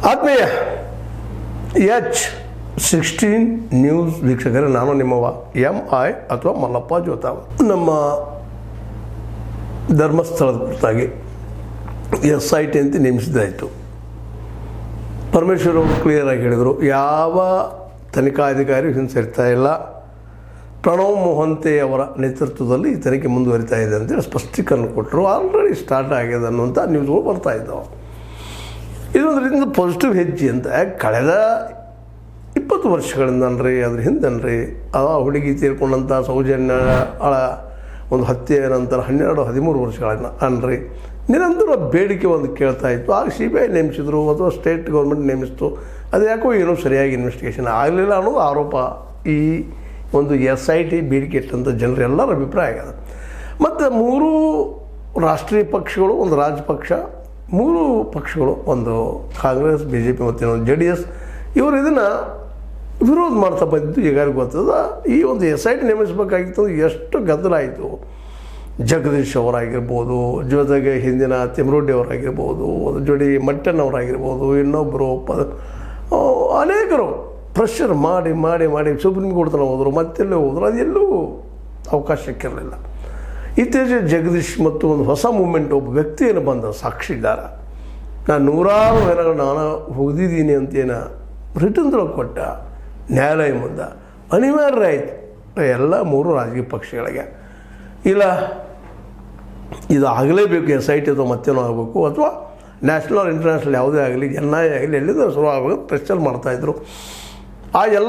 ಆತ್ಮೀಯ H16 news ವೀಕ್ಷಕರೇ, ನಾನು ನಿಮ್ಮವ MI ಅಥವಾ ಮಲ್ಲಪ್ಪ ಜೋತಾವ್. ನಮ್ಮ ಧರ್ಮಸ್ಥಳದ ಕುರಿತಾಗಿ SIT ಅಂತ ನೇಮಿಸಿದ್ದಾಯಿತು. ಪರಮೇಶ್ವರ್ ಅವರು ಕ್ಲಿಯರಾಗಿ ಹೇಳಿದರು, ಯಾವ ತನಿಖಾಧಿಕಾರಿ ಹಿಂಸರಿತಾ ಇಲ್ಲ, ಪ್ರಣವ್ ಮೊಹಂತೆ ಅವರ ನೇತೃತ್ವದಲ್ಲಿ ಈ ತನಿಖೆ ಮುಂದುವರಿತಾ ಇದೆ ಅಂತೇಳಿ ಸ್ಪಷ್ಟೀಕರಣ ಕೊಟ್ಟರು. ಆಲ್ರೆಡಿ ಸ್ಟಾರ್ಟ್ ಆಗಿದೆ ಅನ್ನುವಂಥ ನ್ಯೂಸ್ಗಳು ಬರ್ತಾ ಇದ್ದಾವೆ. ಇದೊಂದರಿಂದ ಪಾಸಿಟಿವ್ ಹೆಜ್ಜೆ ಅಂತ. ಕಳೆದ 20 ವರ್ಷಗಳಿಂದ ಅದ್ರ ಹಿಂದನ್ರಿ ಆ ಹುಡುಗಿ ತೀರ್ಕೊಂಡಂಥ ಸೌಜನ್ಯ ಒಂದು ಹತ್ಯೆ ನಂತರ 12-13 ವರ್ಷಗಳನ್ನ ಅನ್ರಿ ನಿರಂತರ ಬೇಡಿಕೆ ಒಂದು ಕೇಳ್ತಾ ಇತ್ತು. ಆಗ CBI ನೇಮಿಸಿದ್ರು ಅಥವಾ ಸ್ಟೇಟ್ ಗೌರ್ಮೆಂಟ್ ನೇಮಿಸಿತು. ಅದು ಯಾಕೋ ಏನೋ ಸರಿಯಾಗಿ ಇನ್ವೆಸ್ಟಿಗೇಷನ್ ಆಗಲಿಲ್ಲ ಅನ್ನೋದು ಆರೋಪ ಈ ಒಂದು SIT ಬೇಡಿಕೆ ಇಟ್ಟಂಥ ಜನರೆಲ್ಲರ ಅಭಿಪ್ರಾಯ ಆಗ್ಯದ. ಮತ್ತು 3 ರಾಷ್ಟ್ರೀಯ ಪಕ್ಷಗಳು, ಒಂದು ರಾಜಪಕ್ಷ, 3 ಪಕ್ಷಗಳು, ಒಂದು ಕಾಂಗ್ರೆಸ್, BJP ಮತ್ತು JDS, ಇವರು ಇದನ್ನು ವಿರೋಧ ಮಾಡ್ತಾ ಬಂದಿದ್ದು ಈಗಾಗಲೇ ಗೊತ್ತದ. ಈ ಒಂದು SIT ನೇಮಿಸಬೇಕಾಗಿತ್ತು, ಎಷ್ಟು ಗದ್ದಲ ಆಯಿತು. ಜಗದೀಶ್ ಅವರಾಗಿರ್ಬೋದು, ಜೊತೆಗೆ ಹಿಂದಿನ ತಿಮ್ರೋಡಿ ಅವರಾಗಿರ್ಬೋದು, ಜೋಡಿ ಮಟ್ಟನ್ ಅವರಾಗಿರ್ಬೋದು, ಇನ್ನೊಬ್ಬರು ಅನೇಕರು ಪ್ರೆಷರ್ ಮಾಡಿ ಮಾಡಿ ಮಾಡಿ ಸುಪ್ರೀಂ ಕೋರ್ಟ್ ತನಕ ಹೋದರು, ಮತ್ತೆಲ್ಲೇ ಹೋದರು, ಅದೆಲ್ಲೂ ಅವಕಾಶ ಸಿಕ್ಕಿರಲಿಲ್ಲ. ಇತ್ತೀಚೆಗೆ ಜಗದೀಶ್ ಮತ್ತು ಒಂದು ಹೊಸ ಮೂಮೆಂಟ್, ಒಬ್ಬ ವ್ಯಕ್ತಿಯನ್ನು ಬಂದ ಸಾಕ್ಷಿದಾರ, ನಾನು 100 ದಿನಗಳು ನಾನು ಹೋಗಿದ್ದೀನಿ ಅಂತೇನು ರಿಟರ್ನ್ದೊಳಗೆ ಕೊಟ್ಟ ನ್ಯಾಯಾಲಯ ಮುಂದೆ ಅನಿವಾರ್ಯ ಆಯಿತು ಎಲ್ಲ 3 ರಾಜಕೀಯ ಪಕ್ಷಗಳಿಗೆ. ಇಲ್ಲ ಇದು ಆಗಲೇಬೇಕು, SIT ಅಥವಾ ಮತ್ತೇನೋ ಆಗಬೇಕು, ಅಥವಾ ನ್ಯಾಷನಲ್ ಇಂಟರ್ನ್ಯಾಷನಲ್ ಯಾವುದೇ ಆಗಲಿ, NIA ಆಗಲಿ, ಎಲ್ಲಿಂದ ಶುರು ಆಗಬೇಕು ಪ್ರೆಷರ್ ಮಾಡ್ತಾಯಿದ್ರು. ಆ ಎಲ್ಲ